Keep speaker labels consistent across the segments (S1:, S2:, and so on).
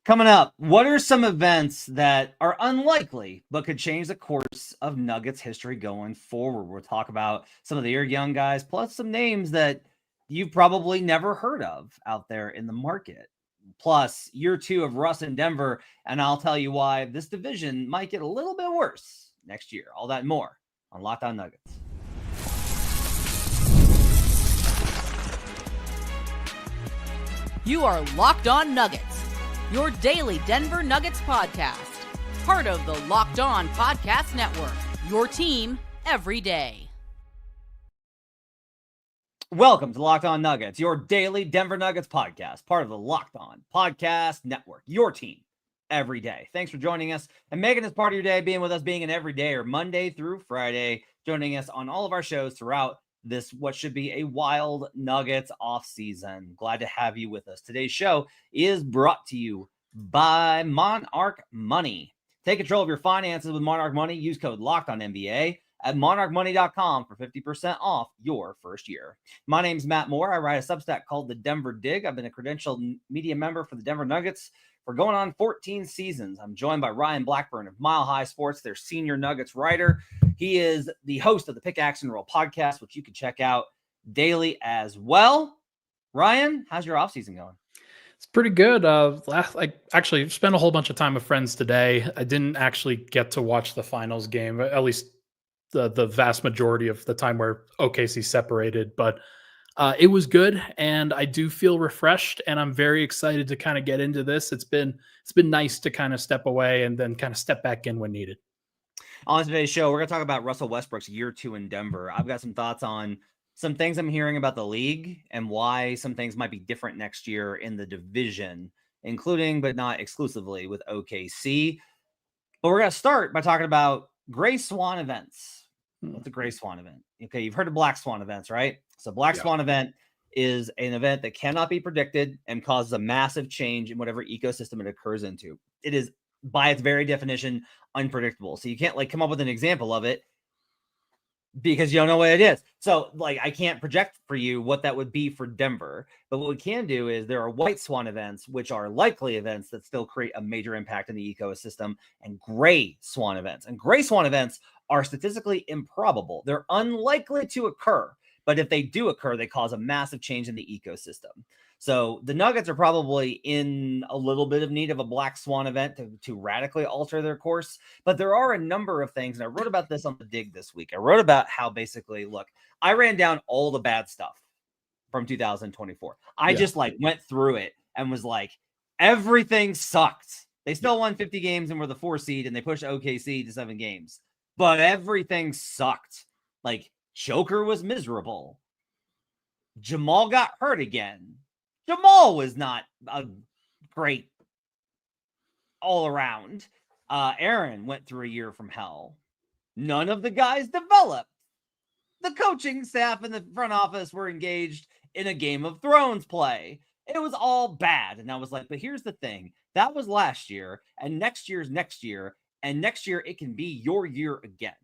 S1: Coming up, what are some events that are unlikely but could change the course of Nuggets history going forward? We'll talk about some of the young guys, plus some names that you've probably never heard of out there in the market. Plus, year 2 of Russ in Denver, and I'll tell you why this division might get a little bit worse next year. All that and more on Locked On Nuggets.
S2: You are Locked On Nuggets, your daily Denver Nuggets podcast. Part of the Locked On Podcast Network, your team every day.
S1: Welcome to Locked On Nuggets, your daily Denver Nuggets podcast. Part of the Locked On Podcast Network, your team every day. Thanks for joining us and making this part of your day, being with us, being an everyday or Monday through Friday, joining us on all of our shows throughout this what should be a wild Nuggets offseason. Glad to have you with us. Today's show is brought to you by Monarch Money. Take control of your finances with Monarch Money. Use code LOCKEDONNBA at monarchmoney.com for 50% off your first year. My name's Matt Moore. I write a Substack called The Denver Dig. I've been a credentialed media member for the Denver Nuggets for going on 14 seasons. I'm joined by Ryan Blackburn of Mile High Sports, their senior Nuggets writer. He is the host of the Pickaxe and Roll podcast, which you can check out daily as well. Ryan, how's your offseason going?
S3: It's pretty good. I actually spent a whole bunch of time with friends today. I didn't actually get to watch the finals game, at least the vast majority of the time where OKC separated, but it was good, and I do feel refreshed, and I'm very excited to kind of get into this. It's been nice to kind of step away and then kind of step back in when needed.
S1: On today's show, we're going to talk about Russell Westbrook's year 2 in Denver. I've got some thoughts on some things I'm hearing about the league and why some things might be different next year in the division, including but not exclusively with OKC. But we're going to start by talking about Gray Swan events. What's a Gray Swan event? Okay, you've heard of Black Swan events, right? So Black Swan event is an event that cannot be predicted and causes a massive change in whatever ecosystem it occurs into. It is, by its very definition, unpredictable. So you can't come up with an example of it because you don't know what it is. So I can't project for you what that would be for Denver. But what we can do is there are White Swan events, which are likely events that still create a major impact in the ecosystem, and Gray Swan events. And Gray Swan events are statistically improbable. They're unlikely to occur. But if they do occur, they cause a massive change in the ecosystem. So the Nuggets are probably in a little bit of need of a Black Swan event to radically alter their course. But there are a number of things, and I wrote about this on The Dig this week. I wrote about how basically, look, I ran down all the bad stuff from 2024. I just went through it and was like, everything sucked. They still won 50 games and were the 4 seed, and they pushed OKC to 7 games. But everything sucked. Joker was miserable. Jamal got hurt again. Jamal was not a great all around. Aaron went through a year from hell. None of the guys developed. The coaching staff and the front office were engaged in a Game of Thrones play. It was all bad. And I was like, but here's the thing. That was last year, and next year's next year, and next year it can be your year again.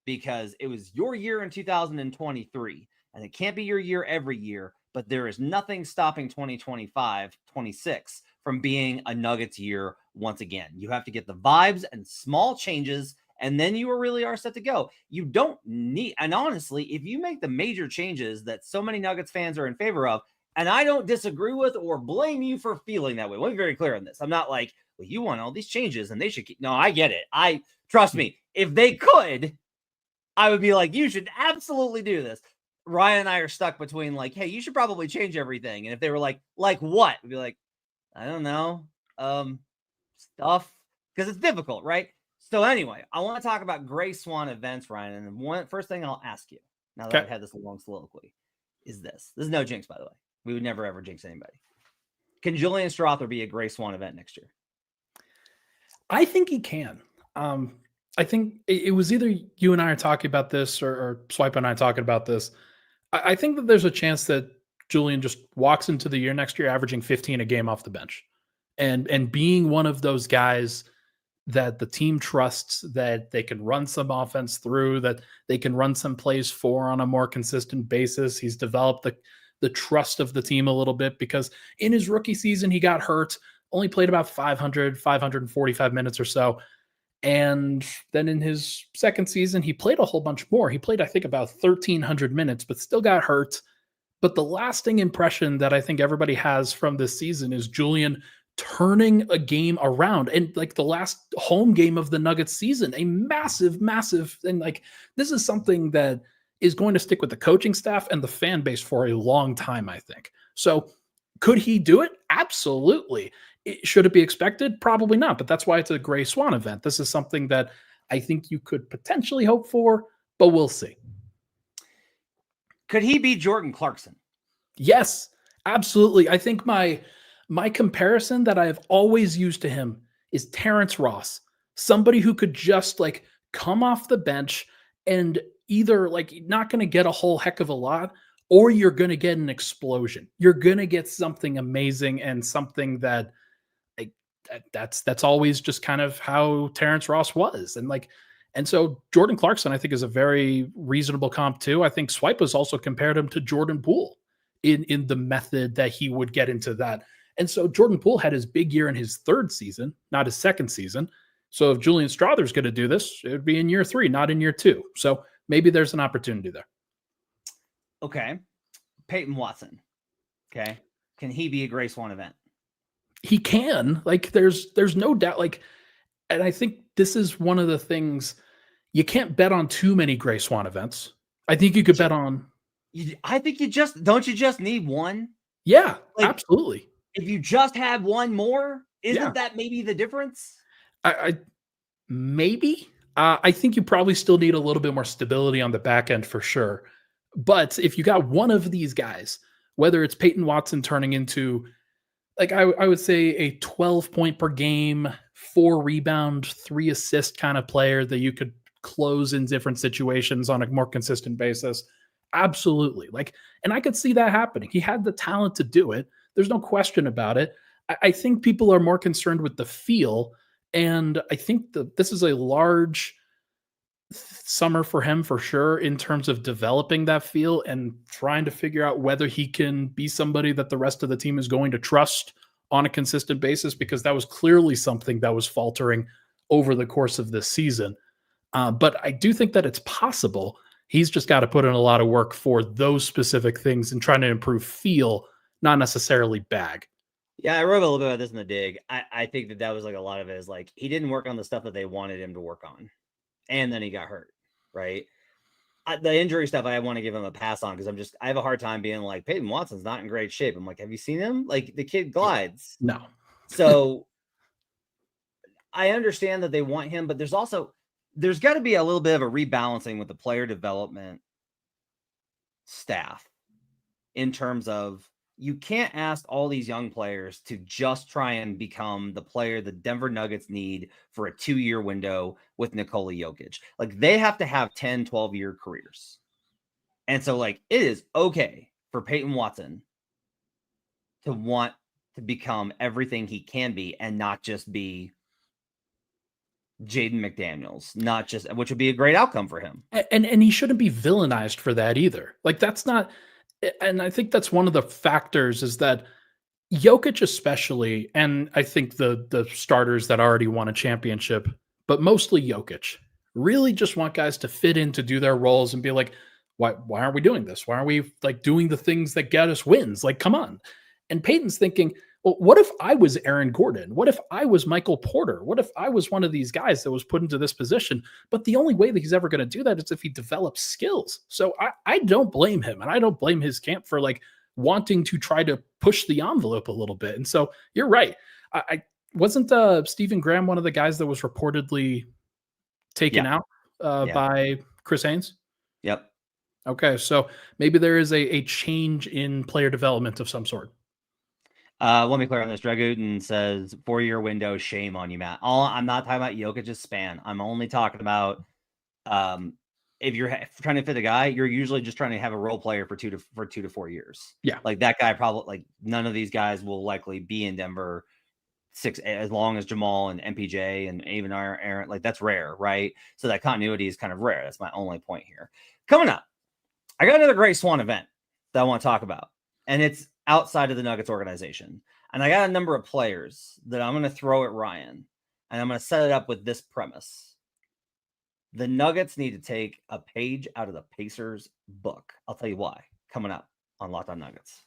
S1: Because it was your year in 2023, and it can't be your year every year, but there is nothing stopping 2025, 26 from being a Nuggets year once again. You have to get the vibes and small changes, and then you really are set to go. You don't need, and honestly, if you make the major changes that so many Nuggets fans are in favor of, and I don't disagree with or blame you for feeling that way. Let me be very clear on this. I'm not like, well, you want all these changes and they should keep. No, I get it. Trust me, if they could, I would be like, you should absolutely do this. Ryan and I are stuck between hey, you should probably change everything. And if they were like what? We'd be like, I don't know. Stuff. Because it's difficult, right? So anyway, I want to talk about Gray Swan events, Ryan. And first thing I'll ask you, now that I've had this long soliloquy, is this. This is no jinx, by the way. We would never, ever jinx anybody. Can Julian Strawther be a Gray Swan event next year?
S3: I think he can. I think it was either you and I are talking about this or Swipe and I talking about this. I think that there's a chance that Julian just walks into the year next year averaging 15 a game off the bench and being one of those guys that the team trusts, that they can run some offense through, that they can run some plays for on a more consistent basis. He's developed the trust of the team a little bit because in his rookie season, he got hurt. only played about 545 minutes or so. And then in his second season, he played a whole bunch more. He played, I think, about 1,300 minutes, but still got hurt. But the lasting impression that I think everybody has from this season is Julian turning a game around. And like the last home game of the Nuggets season, a massive, and like this is something that is going to stick with the coaching staff and the fan base for a long time, I think. So could he do it? Absolutely. Should it be expected? Probably not, but that's why it's a Gray Swan event. This is something that I think you could potentially hope for, but we'll see.
S1: Could he be Jordan Clarkson?
S3: Yes, absolutely. I think my comparison that I have always used to him is Terrence Ross, somebody who could just like come off the bench and either like not going to get a whole heck of a lot, or you're going to get an explosion. You're going to get something amazing and something that that's always just kind of how Terrence Ross was. And so Jordan Clarkson, I think, is a very reasonable comp too. I think Swipe has also compared him to Jordan Poole in the method that he would get into that. And so Jordan Poole had his big year in his third season, not his second season. So if Julian Strawther is going to do this, it would be in year 3, not in year 2. So maybe there's an opportunity there.
S1: Okay. Peyton Watson. Okay. Can he be a Gray Swan event?
S3: He can. Like there's no doubt. Like, and I think this is one of the things, you can't bet on too many Gray Swan events. I think you could bet on.
S1: I think you just need one?
S3: Yeah, like, absolutely.
S1: If you just have one more, isn't that maybe the difference?
S3: Maybe. I think you probably still need a little bit more stability on the back end for sure. But if you got one of these guys, whether it's Peyton Watson turning into, like I would say a 12 point per game, 4 rebound, 3 assist kind of player that you could close in different situations on a more consistent basis. Absolutely. Like, and I could see that happening. He had the talent to do it. There's no question about it. I think people are more concerned with the feel. And I think that this is a large summer for him for sure in terms of developing that feel and trying to figure out whether he can be somebody that the rest of the team is going to trust on a consistent basis, because that was clearly something that was faltering over the course of this season. But I do think that it's possible. He's just got to put in a lot of work for those specific things and trying to improve feel, not necessarily bag.
S1: Yeah, I wrote a little bit about this in the dig. I think that was like a lot of it is like he didn't work on the stuff that they wanted him to work on. And then he got hurt, right? The injury stuff, I want to give him a pass on because I have a hard time being like, Peyton Watson's not in great shape. I'm like, have you seen him? Like the kid glides.
S3: No.
S1: So I understand that they want him, but there's got to be a little bit of a rebalancing with the player development staff in terms of you can't ask all these young players to just try and become the player the Denver Nuggets need for a 2-year window with Nikola Jokic. Like they have to have 10, 12-year careers. And so like it is okay for Peyton Watson to want to become everything he can be and not just be Jaden McDaniels, not just, which would be a great outcome for him.
S3: And he shouldn't be villainized for that either. Like that's not, and I think that's one of the factors is that Jokic especially, and I think the starters that already won a championship, but mostly Jokic, really just want guys to fit in to do their roles and be like, why aren't we doing this? Why aren't we like doing the things that get us wins? Like, come on. And Peyton's thinking, well, what if I was Aaron Gordon? What if I was Michael Porter? What if I was one of these guys that was put into this position? But the only way that he's ever going to do that is if he develops skills. So I don't blame him, and I don't blame his camp for like wanting to try to push the envelope a little bit. And so you're right. I wasn't Stephen Graham one of the guys that was reportedly taken out by Chris Haynes?
S1: Yep.
S3: Okay, so maybe there is a change in player development of some sort.
S1: Let me clear on this. Dragutin says 4-year window. Shame on you, Matt. I'm not talking about Jokic's span. I'm only talking about if you're trying to fit a guy, you're usually just trying to have a role player for 2 to 4 years.
S3: Yeah,
S1: like that guy probably like none of these guys will likely be in Denver as long as Jamal and MPJ and even Aaron. Like that's rare, right? So that continuity is kind of rare. That's my only point here. Coming up, I got another Great Swan event that I want to talk about. and it's outside of the Nuggets organization. And I got a number of players that I'm going to throw at Ryan, and I'm going to set it up with this premise. The Nuggets need to take a page out of the Pacers book. I'll tell you why. Coming up on Locked On Nuggets.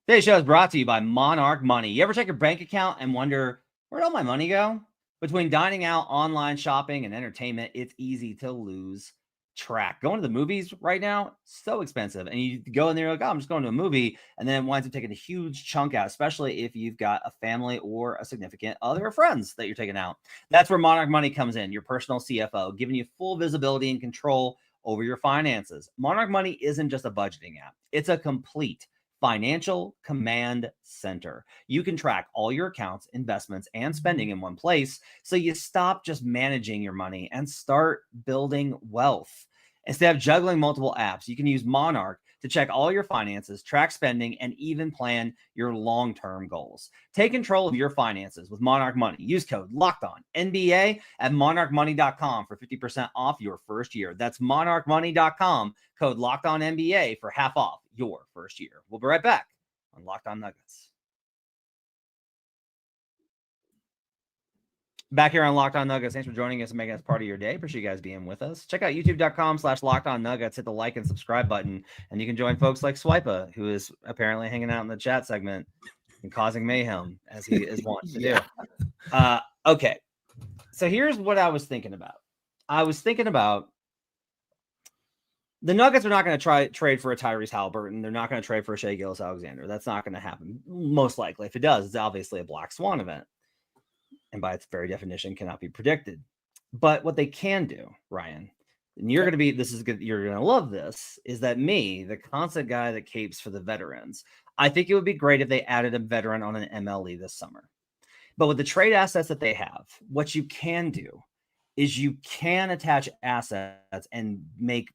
S1: Today's show is brought to you by Monarch Money. You ever check your bank account and wonder, where'd all my money go? Between dining out, online shopping, and entertainment, it's easy to lose track. Going to the movies right now, so expensive. And you go in there, you're like, oh, I'm just going to a movie. And then it winds up taking a huge chunk out, especially if you've got a family or a significant other or friends that you're taking out. That's where Monarch Money comes in, your personal CFO, giving you full visibility and control over your finances. Monarch Money isn't just a budgeting app. It's a complete financial command center. You can track all your accounts, investments, and spending in one place, so you stop just managing your money and start building wealth. Instead of juggling multiple apps, you can use Monarch to check all your finances, track spending, and even plan your long-term goals. Take control of your finances with Monarch Money. Use code LOCKEDON-NBA at monarchmoney.com for 50% off your first year. That's monarchmoney.com, code LOCKEDON-NBA for half off your first year. We'll be right back on Locked On Nuggets. Back here on Locked On Nuggets. Thanks for joining us and making us part of your day. Appreciate you guys being with us. Check out youtube.com/LockedOnNuggets. Hit the like and subscribe button, and you can join folks like Swipa, who is apparently hanging out in the chat segment and causing mayhem, as he is wont to do. Okay, so here's what I was thinking about. I was thinking about the Nuggets are not going to trade for a Tyrese Halliburton. They're not going to trade for a Shai Gilgeous-Alexander. That's not going to happen, most likely. If it does, it's obviously a black swan event, and by its very definition cannot be predicted. But what they can do, Ryan, and you're going to be, this is good, you're going to love this, is that me, the constant guy that capes for the veterans, I think it would be great if they added a veteran on an MLE this summer. But with the trade assets that they have, what you can do is you can attach assets and make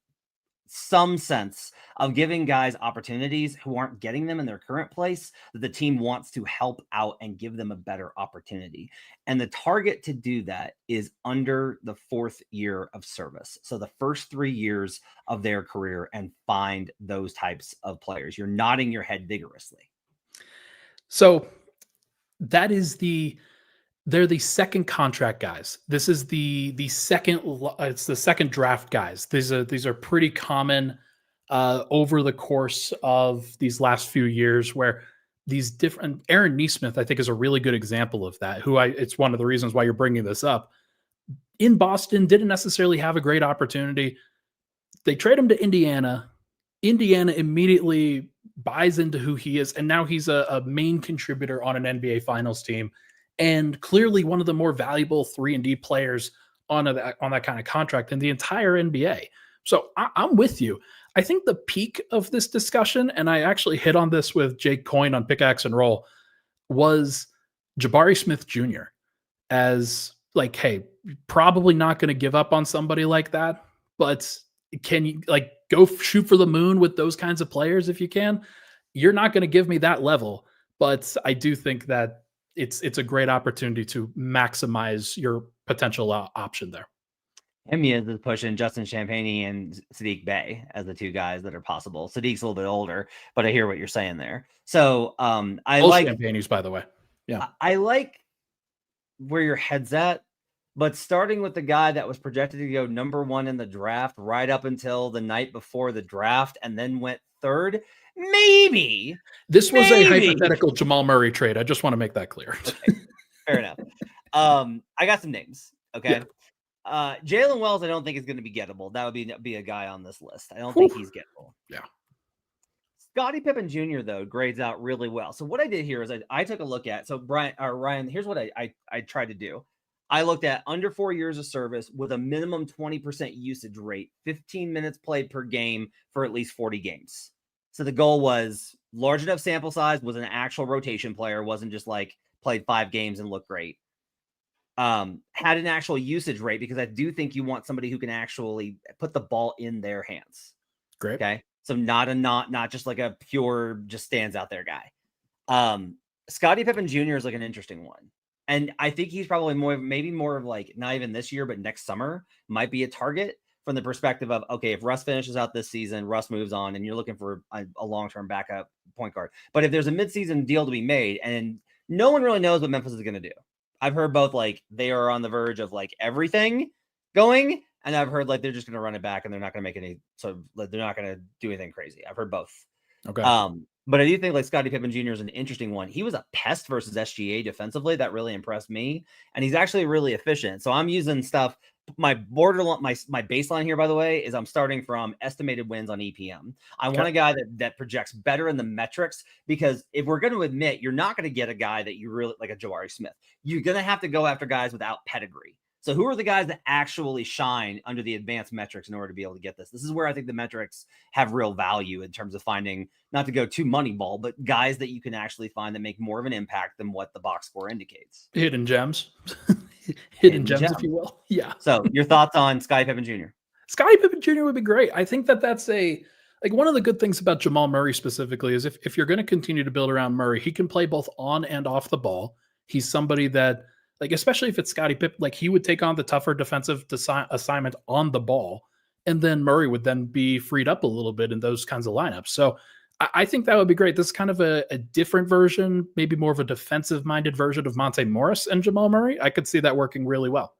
S1: some sense of giving guys opportunities who aren't getting them in their current place, that the team wants to help out and give them a better opportunity. And the target to do that is under the 4th year of service. So the first 3 years of their career, and find those types of players. You're nodding your head vigorously.
S3: So that is they're the second contract guys. This is the second, it's the second draft guys. These are pretty common over the course of these last few years, where these different, Aaron Nesmith, I think, is a really good example of that, it's one of the reasons why you're bringing this up. In Boston, didn't necessarily have a great opportunity. They trade him to Indiana. Indiana immediately buys into who he is, and now he's a main contributor on an NBA Finals team, and clearly one of the more valuable 3-and-D players on that kind of contract in the entire NBA. So I'm with you. I think the peak of this discussion, and I actually hit on this with Jake Coyne on Pickaxe and Roll, was Jabari Smith Jr. as like, hey, probably not going to give up on somebody like that, but can you go shoot for the moon with those kinds of players if you can? You're not going to give me that level, but I do think that it's a great opportunity to maximize your potential option there.
S1: Hemias is pushing Justin Champagnie and Sadiq Bey as the two guys that are possible. Sadiq's a little bit older, but I hear what you're saying there. So I
S3: both
S1: like
S3: Champagnies, by the way. Yeah,
S1: I like where your head's at, but starting with the guy that was projected to go number 1 in the draft right up until the night before the draft, and then went 3rd. Maybe
S3: this was a hypothetical Jamal Murray trade. I just want to make that clear.
S1: Okay, fair enough. I got some names. Okay. Yeah. Jalen Wells, I don't think is going to be gettable. That would be a guy on this list. I don't think he's gettable.
S3: Yeah.
S1: Scottie Pippen Jr., though, grades out really well. So what I did here is I took a look at, so Ryan, here's what I tried to do. I looked at under 4 years of service with a minimum 20% usage rate, 15 minutes played per game for at least 40 games. So the goal was large enough sample size, was an actual rotation player, wasn't just like played 5 games and looked great. Had an actual usage rate, because I do think you want somebody who can actually put the ball in their hands.
S3: Great.
S1: Okay. So not just like a pure, just stands out there guy. Scottie Pippen Jr. is like an interesting one. And I think he's probably maybe more of like, not even this year, but next summer might be a target from the perspective of, okay, if Russ finishes out this season, Russ moves on, and you're looking for a long-term backup point guard. But if there's a midseason deal to be made, and no one really knows what Memphis is going to do. I've heard both, like, they are on the verge of, like, everything going, and I've heard, like, they're just going to run it back, and they're not going to make any, so like, they're not going to do anything crazy. I've heard both.
S3: Okay.
S1: But I do think, like, Scottie Pippen Jr. is an interesting one. He was a pest versus SGA defensively. That really impressed me. And he's actually really efficient. So I'm using stuff. My borderline, my baseline here, by the way, is I'm starting from estimated wins on EPM. I want a guy that projects better in the metrics, because if we're going to admit, you're not going to get a guy that you really like, a Jabari Smith. You're going to have to go after guys without pedigree. So who are the guys that actually shine under the advanced metrics in order to be able to get this? This is where I think the metrics have real value in terms of finding, not to go too Moneyball, but guys that you can actually find that make more of an impact than what the box score indicates.
S3: Hidden gems. Hidden gems, if you will. Yeah.
S1: So your thoughts on Scottie Pippen Jr.?
S3: Scottie Pippen Jr. would be great. I think that's one of the good things about Jamal Murray specifically is if you're going to continue to build around Murray, he can play both on and off the ball. He's somebody that, like, especially if it's Scottie Pippen, like, he would take on the tougher defensive assignment on the ball, and then Murray would then be freed up a little bit in those kinds of lineups. So I think that would be great. This is kind of a different version, maybe more of a defensive-minded version of Monte Morris and Jamal Murray. I could see that working really well.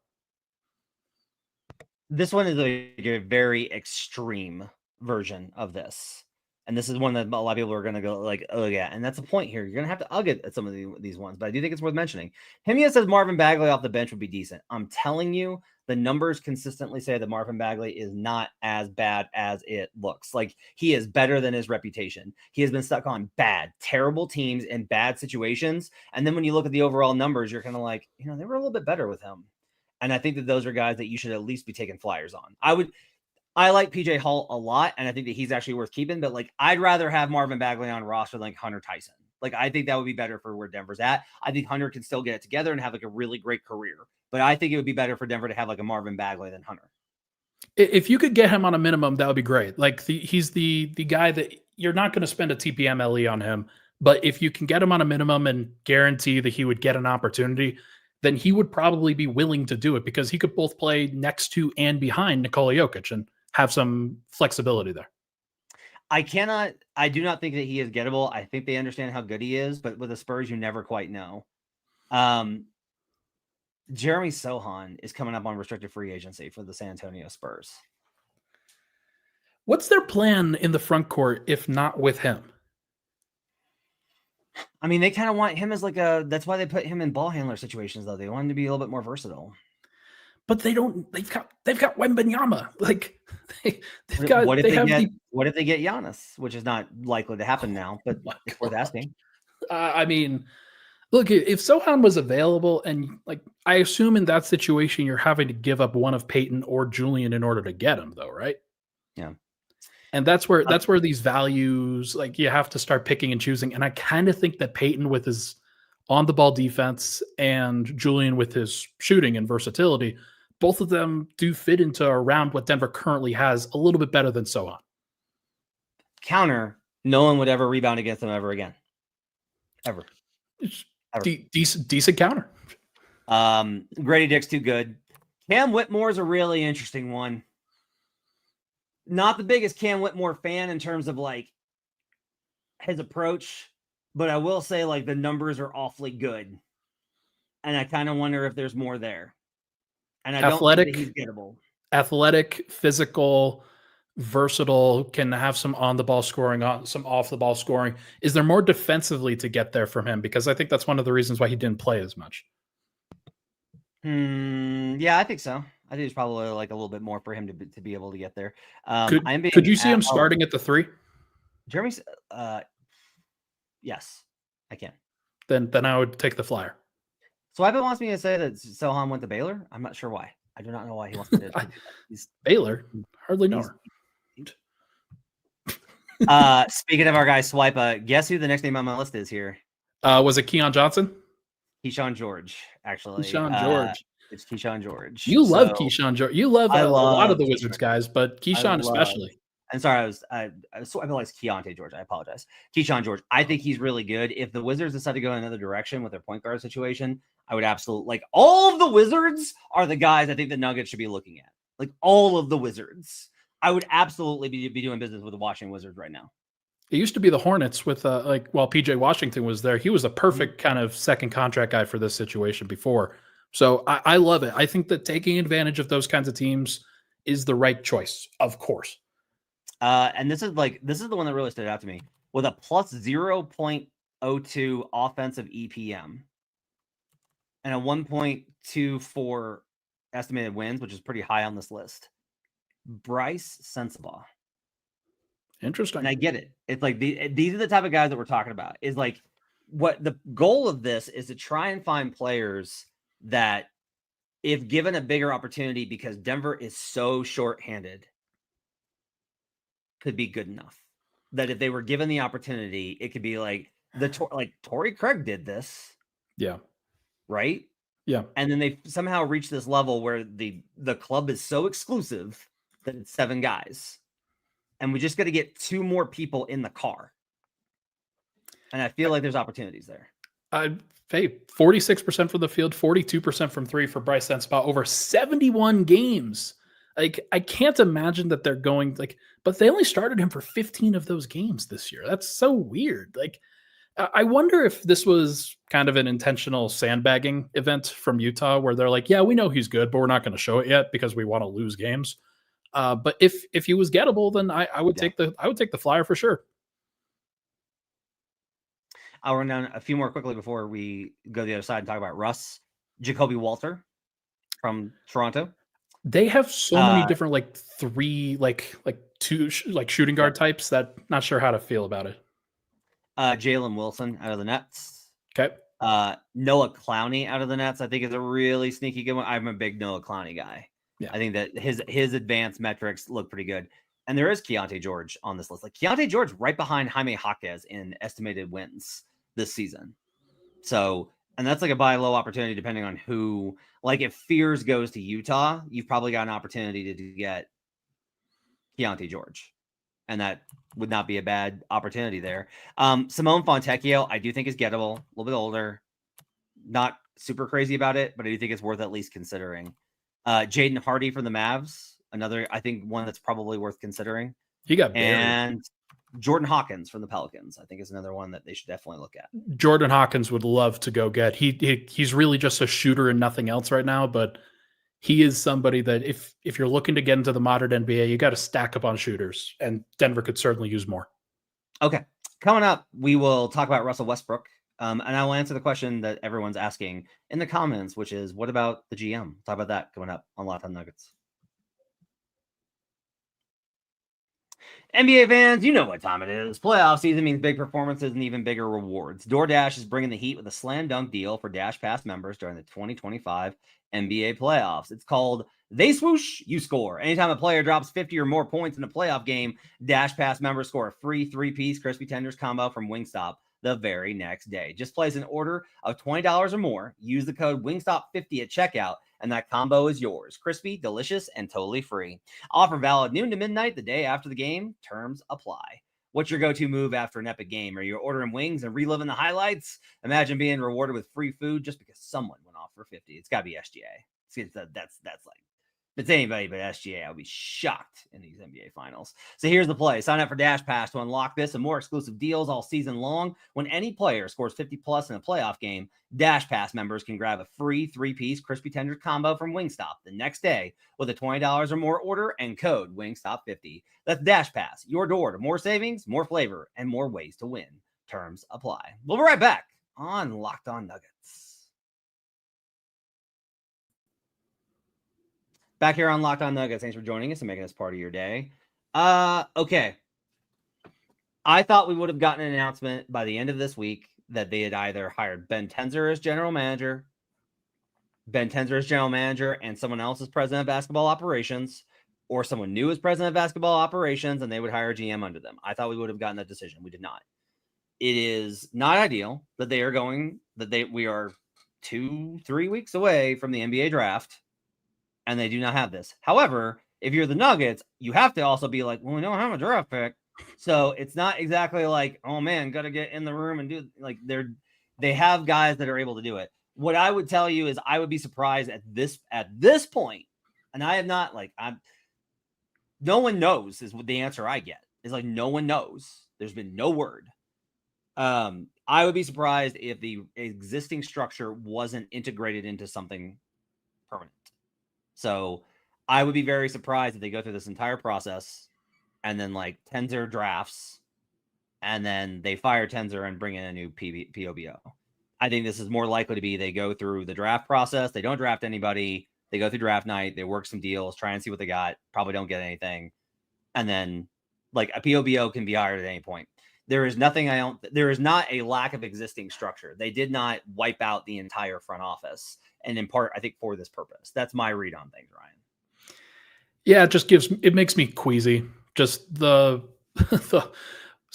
S1: This one is a very extreme version of this. And this is one that a lot of people are going to go like, oh, yeah. And that's the point here. You're going to have to ugg it at some of these ones. But I do think it's worth mentioning. Himia says Marvin Bagley off the bench would be decent. I'm telling you, the numbers consistently say that Marvin Bagley is not as bad as it looks. Like, he is better than his reputation. He has been stuck on terrible teams in bad situations. And then when you look at the overall numbers, you're kind of like, they were a little bit better with him. And I think that those are guys that you should at least be taking flyers on. I like PJ Hall a lot, and I think that he's actually worth keeping, but, like, I'd rather have Marvin Bagley on roster than, like, Hunter Tyson. Like, I think that would be better for where Denver's at. I think Hunter can still get it together and have, like, a really great career, but I think it would be better for Denver to have, like, a Marvin Bagley than Hunter.
S3: If you could get him on a minimum, that would be great. Like, he's the guy that you're not going to spend a TPM LE on him, but if you can get him on a minimum and guarantee that he would get an opportunity, then he would probably be willing to do it, because he could both play next to and behind Nikola Jokic and have some flexibility there.
S1: I do not think that he is gettable. I think they understand how good he is, but with the Spurs, you never quite know. Jeremy Sohan is coming up on restricted free agency for the San Antonio Spurs.
S3: What's their plan in the front court if not with him?
S1: I mean, they kind of want him as that's why they put him in ball handler situations, though. They want him to be a little bit more versatile.
S3: But they've got Wembanyama. Like,
S1: what if they get Giannis, which is not likely to happen now, but it's worth asking.
S3: I mean, look, if Sohan was available, and, like, I assume in that situation you're having to give up one of Peyton or Julian in order to get him, though, right?
S1: Yeah.
S3: And that's where these values, like, you have to start picking and choosing. And I kind of think that Peyton with his on the ball defense and Julian with his shooting and versatility, both of them do fit into around what Denver currently has a little bit better than Sohan.
S1: Counter, no one would ever rebound against them ever again. Ever.
S3: Decent counter.
S1: Grady Dick's too good. Cam Whitmore is a really interesting one. Not the biggest Cam Whitmore fan in terms of, like, his approach, but I will say, like, the numbers are awfully good. And I kind of wonder if there's more there. And I don't think that he's gettable.
S3: Athletic, physical, versatile, can have some on the ball scoring, some off the ball scoring. Is there more defensively to get there from him? Because I think that's one of the reasons why he didn't play as much.
S1: Yeah, I think so. I think there's probably, like, a little bit more for him to be able to get there.
S3: Could you see him starting at the 3?
S1: Jeremy's, yes, I can.
S3: Then I would take the flyer.
S1: Swipe wants me to say that Sohan went to Baylor. I'm not sure why. I do not know why he wants to do that.
S3: Baylor? Hardly know
S1: her. Speaking of our guy Swipe, guess who the next name on my list is here?
S3: Was it Keon Johnson?
S1: Keyshawn George, actually.
S3: Keyshawn George.
S1: It's Keyshawn George.
S3: You love Keyshawn George. You love a lot of the Wizards guys, but Keyshawn especially.
S1: I'm sorry, I feel like it's Keontae George. I apologize. Keyshawn George. I think he's really good. If the Wizards decide to go in another direction with their point guard situation, I would absolutely, like, all of the Wizards are the guys I think the Nuggets should be looking at. Like all of the Wizards. I would absolutely be doing business with the Washington Wizards right now.
S3: It used to be the Hornets with while PJ Washington was there, he was a perfect kind of second contract guy for this situation before. So I love it. I think that taking advantage of those kinds of teams is the right choice, of course.
S1: And this is the one that really stood out to me with a plus 0.02 offensive EPM and a 1.24 estimated wins, which is pretty high on this list. Bryce Sensabaugh.
S3: Interesting.
S1: And I get it. It's like these are the type of guys that we're talking about. Is like what the goal of this is to try and find players that, if given a bigger opportunity, because Denver is so shorthanded, could be good enough. That if they were given the opportunity, it could be like Torrey Craig did this.
S3: Yeah.
S1: Right?
S3: Yeah.
S1: And then they somehow reach this level where the club is so exclusive that it's 7 guys. And we just got to get 2 more people in the car. And I feel like there's opportunities there.
S3: Hey, 46% from the field, 42% from 3 for Bryce Sensabaugh over 71 games. Like, I can't imagine that they're going but they only started him for 15 of those games this year. That's so weird. Like, I wonder if this was kind of an intentional sandbagging event from Utah where they're like, yeah, we know he's good, but we're not going to show it yet because we want to lose games. But if he was gettable, then I would take the flyer for sure.
S1: I'll run down a few more quickly before we go to the other side and talk about Russ. Jacoby Walter from Toronto.
S3: They have so many different 3 2 shooting guard types that not sure how to feel about it.
S1: Jalen Wilson out of the Nets.
S3: Okay.
S1: Noah Clowney out of the Nets, I think, is a really sneaky good one. I'm a big Noah Clowney guy. Yeah. I think that his advanced metrics look pretty good. And there is Keontae George on this list. Like Keontae George right behind Jaime Jaquez in estimated wins this season. So, and that's like a buy low opportunity depending on who, like if Fears goes to Utah, you've probably got an opportunity to get Keontae George. And that would not be a bad opportunity there. Simone Fontecchio, I do think is gettable, a little bit older. Not super crazy about it, but I do think it's worth at least considering. Jaden Hardy from the Mavs, another, I think, one that's probably worth considering.
S3: He got buried.
S1: And Jordan Hawkins from the Pelicans, I think, is another one that they should definitely look at.
S3: Jordan Hawkins would love to go get. He's really just a shooter and nothing else right now, but he is somebody that if you're looking to get into the modern NBA, you got to stack up on shooters, and Denver could certainly use more.
S1: Okay. Coming up, we will talk about Russell Westbrook. And I will answer the question that everyone's asking in the comments, which is, what about the GM? Talk about that coming up on Locked On Nuggets. NBA fans, you know what time it is. Playoff season means big performances and even bigger rewards. DoorDash is bringing the heat with a slam dunk deal for DashPass members during the 2025 NBA playoffs. It's called They Swoosh, You Score. Anytime a player drops 50 or more points in a playoff game, DashPass members score a free 3-piece crispy tenders combo from Wingstop the very next day. Just place an order of $20 or more. Use the code Wingstop50 at checkout, and that combo is yours. Crispy, delicious, and totally free. Offer valid noon to midnight the day after the game. Terms apply. What's your go-to move after an epic game? Are you ordering wings and reliving the highlights? Imagine being rewarded with free food just because someone went off for 50. It's got to be SGA. That's like, if it's anybody but SGA, I'll be shocked in these NBA finals. So here's the play. Sign up for DashPass to unlock this and more exclusive deals all season long. When any player scores 50 plus in a playoff game, DashPass members can grab a free 3-piece crispy tenders combo from Wingstop the next day with a $20 or more order and code Wingstop50. That's DashPass, your door to more savings, more flavor, and more ways to win. Terms apply. We'll be right back on Locked On Nuggets. Back here on Locked On Nuggets. Thanks for joining us and making us part of your day. Okay. I thought we would have gotten an announcement by the end of this week that they had either hired Ben Tenzer as general manager, and someone else as president of basketball operations, or someone new as president of basketball operations, and they would hire a GM under them. I thought we would have gotten that decision. We did not. It is not ideal that we are 2-3 weeks away from the NBA draft, and they do not have this. However, if you're the Nuggets, you have to also be like, well, we don't have a draft pick. So it's not exactly like, oh man, got to get in the room and do like they have guys that are able to do it. What I would tell you is I would be surprised at this point, And I have not no one knows is what the answer I get is like, no one knows. There's been no word. I would be surprised if the existing structure wasn't integrated into something permanent. So I would be very surprised if they go through this entire process and then like Tenzer drafts and then they fire Tenzer and bring in a new POBO. I think this is more likely to be they go through the draft process. They don't draft anybody. They go through draft night. They work some deals, try and see what they got. Probably don't get anything. And then like a POBO can be hired at any point. There is not a lack of existing structure. They did not wipe out the entire front office. And in part, I think for this purpose. That's my read on things, Ryan.
S3: Yeah, it makes me queasy. Just the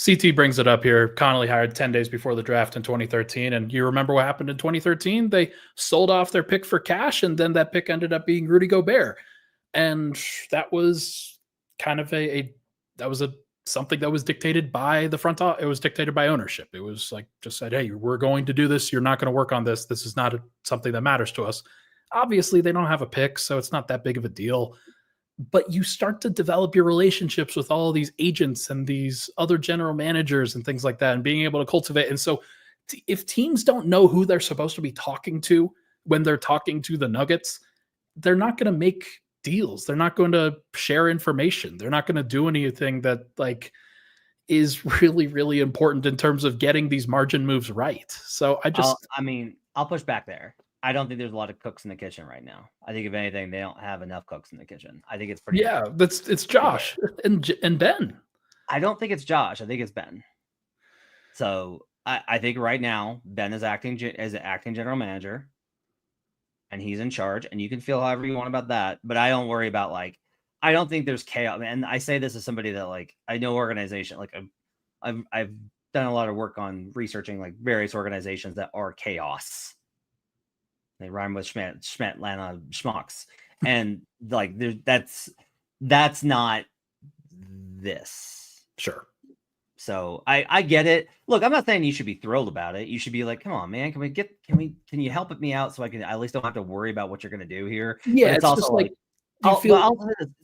S3: CT brings it up here. Connolly hired 10 days before the draft in 2013. And you remember what happened in 2013? They sold off their pick for cash, and then that pick ended up being Rudy Gobert. And that was kind of something that was dictated by the front office. It was dictated by ownership. It was like just said, hey, we're going to do this. You're not going to work on this. This is not something that matters to us. Obviously, they don't have a pick, so it's not that big of a deal. But you start to develop your relationships with all of these agents and these other general managers and things like that, and being able to cultivate. And so if teams don't know who they're supposed to be talking to when they're talking to the Nuggets, they're not going to make deals. They're not going to share information. They're not going to do anything that like is really, really important in terms of getting these margin moves right. So
S1: I'll push back there. I don't think there's a lot of cooks in the kitchen right now. I think if anything, they don't have enough cooks in the kitchen. I think it's pretty.
S3: Yeah, it's Josh and Ben.
S1: I don't think it's Josh. I think it's Ben. So I think right now Ben is acting as an acting general manager, and he's in charge. And you can feel however you want about that, but I don't worry about I don't think there's chaos. And I say this as somebody that I know organization. I've done a lot of work on researching various organizations that are chaos. They rhyme with Schmidt, Lana, Schmucks. And that's not this.
S3: Sure.
S1: So I get it. Look, I'm not saying you should be thrilled about it. You should be like, come on, man, can you help me out so I can at least don't have to worry about what you're going to do here?
S3: Yeah.
S1: But it's also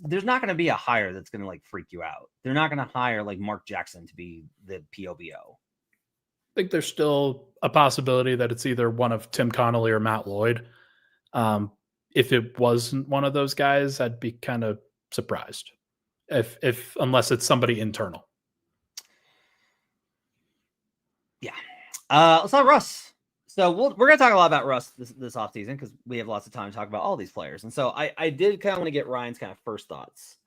S1: there's not going to be a hire that's going to freak you out. They're not going to hire Mark Jackson to be the POBO.
S3: I think there's still a possibility that it's either one of Tim Connolly or Matt Lloyd. If it wasn't one of those guys, I'd be kind of surprised unless it's somebody internal.
S1: Yeah. Let's talk Russ. So we're going to talk a lot about Russ this offseason because we have lots of time to talk about all these players. And so I did kind of want to get Ryan's kind of first thoughts.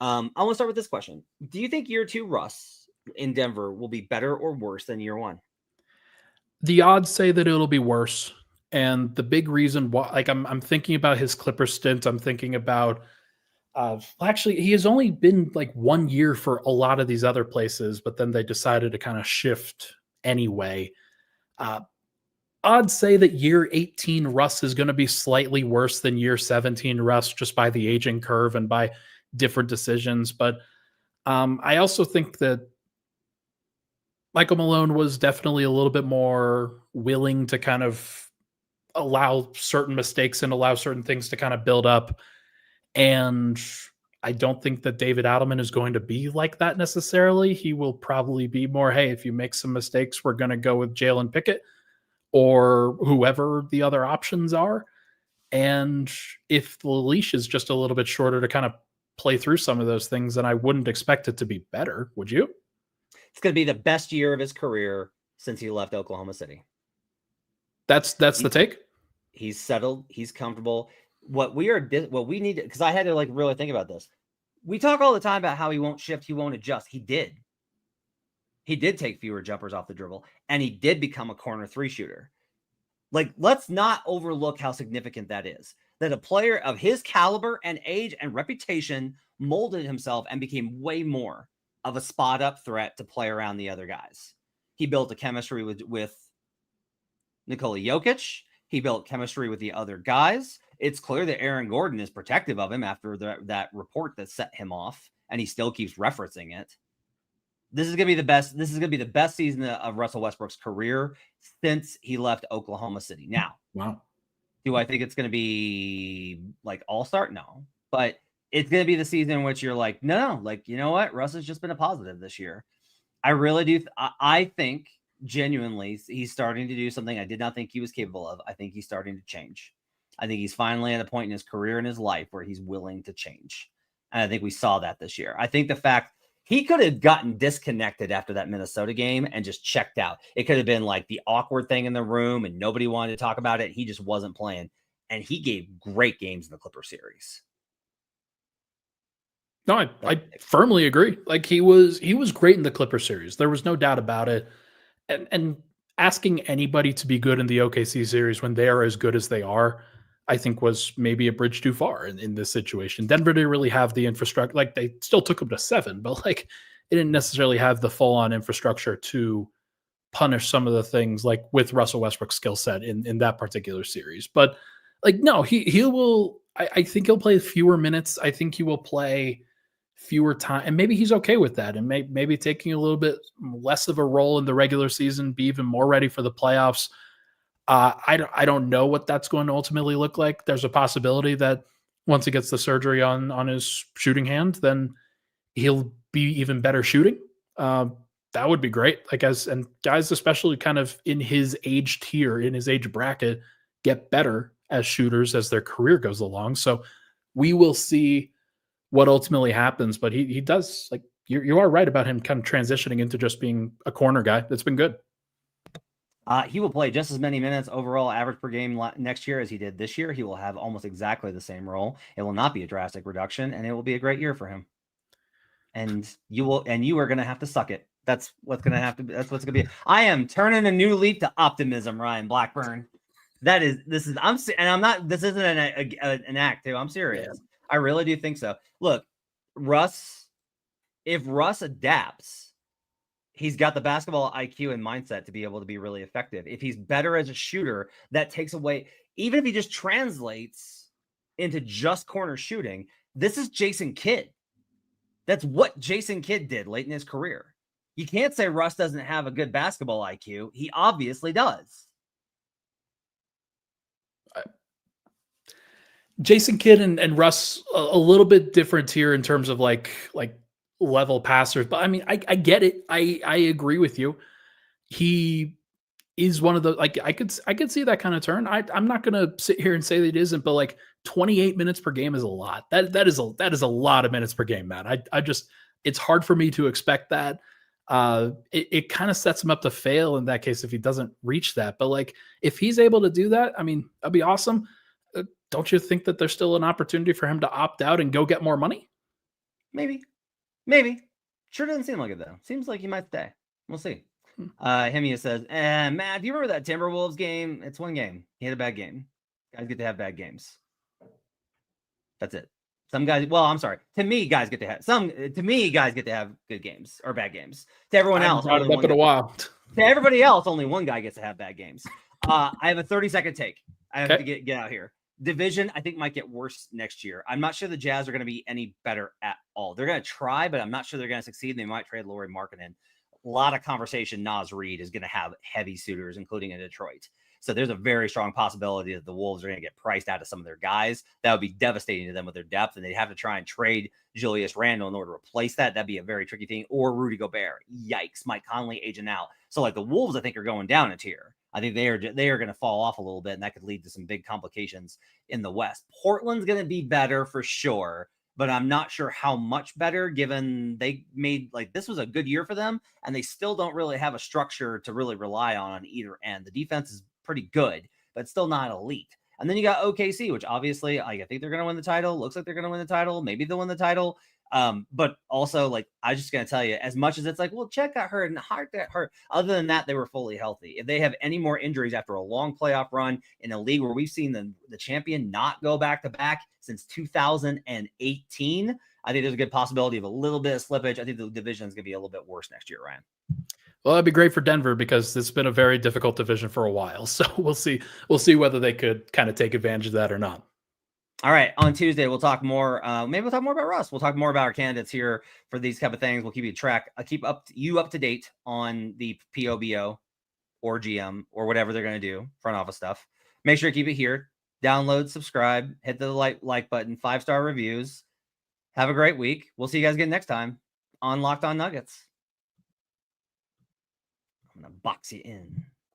S1: I want to start with this question. Do you think year 2 Russ in Denver will be better or worse than year 1?
S3: The odds say that it'll be worse. And the big reason why, I'm thinking about his Clippers stint. I'm thinking about, actually, he has only been 1 year for a lot of these other places, but then they decided to kind of shift anyway. Odds say that year 18 Russ is going to be slightly worse than year 17 Russ just by the aging curve and by different decisions. But I also think that Michael Malone was definitely a little bit more willing to kind of allow certain mistakes and allow certain things to kind of build up. And I don't think that David Adelman is going to be like that necessarily. He will probably be more, hey, if you make some mistakes, we're going to go with Jalen Pickett or whoever the other options are. And if the leash is just a little bit shorter to kind of play through some of those things, then I wouldn't expect it to be better. Would you?
S1: It's going to be the best year of his career since he left Oklahoma City.
S3: That's the take.
S1: He's settled. He's comfortable. What we need, because I had to really think about this. We talk all the time about how he won't shift, he won't adjust. He did. He did take fewer jumpers off the dribble, and he did become a corner 3 shooter. Let's not overlook how significant that is. That a player of his caliber and age and reputation molded himself and became way more of a spot-up threat to play around the other guys. He built a chemistry with Nikola Jokic. He built chemistry with the other guys. It's clear that Aaron Gordon is protective of him after that report that set him off, and he still keeps referencing it. This is going to be the best. This is going to be the best season of Russell Westbrook's career since he left Oklahoma City. Now,
S3: wow.
S1: Do I think it's going to be all-star? No. But it's going to be the season in which you're like, no, like, you know what? Russ has just been a positive this year. I really do. I think genuinely he's starting to do something I did not think he was capable of. I think he's starting to change. I think he's finally at a point in his career and his life where he's willing to change. And I think we saw that this year. I think the fact he could have gotten disconnected after that Minnesota game and just checked out. It could have been like the awkward thing in the room and nobody wanted to talk about it. He just wasn't playing. And he gave great games in the Clipper series.
S3: No, I firmly agree. Like he was great in the Clipper series. There was no doubt about it. And asking anybody to be good in the OKC series when they are as good as they are, I think was maybe a bridge too far in this situation. Denver didn't really have the infrastructure. Like they still took them to 7, but like it didn't necessarily have the full on infrastructure to punish some of the things like with Russell Westbrook's skill set in that particular series. But like, no, he will, I think he'll play fewer minutes. I think he will play fewer time, and maybe he's okay with that, and maybe taking a little bit less of a role in the regular season, be even more ready for the playoffs. I don't know what that's going to ultimately look like. There's a possibility that once he gets the surgery on his shooting hand, then he'll be even better shooting. That would be great. And guys, especially kind of in his age tier, in his age bracket, get better as shooters as their career goes along. So we will see what ultimately happens, but he does, like, you are right about him kind of transitioning into just being a corner guy. That's been good.
S1: He will play just as many minutes overall average per game next year as he did this year. He will have almost exactly the same role. It will not be a drastic reduction, and it will be a great year for him. And you are going to have to suck it. That's what's going to be. I am turning a new leaf to optimism, Ryan Blackburn. This isn't an act too. I'm serious. Yeah. I really do think so. Look, if Russ adapts, he's got the basketball IQ and mindset to be able to be really effective. If he's better as a shooter, that takes away, even if he just translates into just corner shooting, this is Jason Kidd. That's what Jason Kidd did late in his career. You can't say Russ doesn't have a good basketball IQ. He obviously does.
S3: Jason Kidd and Russ a little bit different here in terms of like level passers, but I mean, I get it. I agree with you. He is one of the, like, I could see that kind of turn. I'm not going to sit here and say that it isn't, but like 28 minutes per game is a lot. That is a lot of minutes per game, Matt. It's hard for me to expect that. It kind of sets him up to fail in that case if he doesn't reach that. But like, if he's able to do that, I mean, that'd be awesome. Don't you think that there's still an opportunity for him to opt out and go get more money?
S1: Maybe. Sure doesn't seem like it, though. Seems like he might stay. We'll see. Hemia says, Matt, do you remember that Timberwolves game? It's one game. He had a bad game. Guys get to have bad games. That's it. Some guys, well, I'm sorry. To me, guys get to have good games or bad games. To everyone else,
S3: brought it up in a while.
S1: To everybody else, only one guy gets to have bad games. I have a 30-second take. I have to get out here. Division, I think, might get worse next year. I'm not sure the Jazz are going to be any better at all. They're going to try, but I'm not sure they're going to succeed. They might trade Lauri Markkanen. A lot of conversation. Naz Reid is going to have heavy suitors, including in Detroit. So there's a very strong possibility that the Wolves are going to get priced out of some of their guys. That would be devastating to them with their depth, and they'd have to try and trade Julius Randle in order to replace that. That'd be a very tricky thing. Or Rudy Gobert. Yikes. Mike Conley aging out. So like the Wolves, I think, are going down a tier. I think they are going to fall off a little bit, and that could lead to some big complications in the West. Portland's going to be better for sure, but I'm not sure how much better, given they made, like, this was a good year for them, and they still don't really have a structure to really rely on either end. The defense is pretty good, but still not elite. And then you got OKC, which obviously, I think they're going to win the title. Looks like they're going to win the title. Maybe they'll win the title. But also, like, I just going to tell you, as much as it's like, well, Chet got hurt and Hart got hurt, other than that, they were fully healthy. If they have any more injuries after a long playoff run in a league where we've seen the champion not go back-to-back since 2018, I think there's a good possibility of a little bit of slippage. I think the division is going to be a little bit worse next year, Ryan.
S3: Well, that'd be great for Denver because it's been a very difficult division for a while. So we'll see whether they could kind of take advantage of that or not.
S1: All right. On Tuesday, we'll talk more. Maybe we'll talk more about Russ. We'll talk more about our candidates here for these type of things. We'll keep you track. Keep up to date on the POBO or GM or whatever they're going to do, front office stuff. Make sure to keep it here. download, subscribe, hit the like button, 5-star reviews. Have a great week. We'll see you guys again next time on Locked On Nuggets. I'm going to box you in.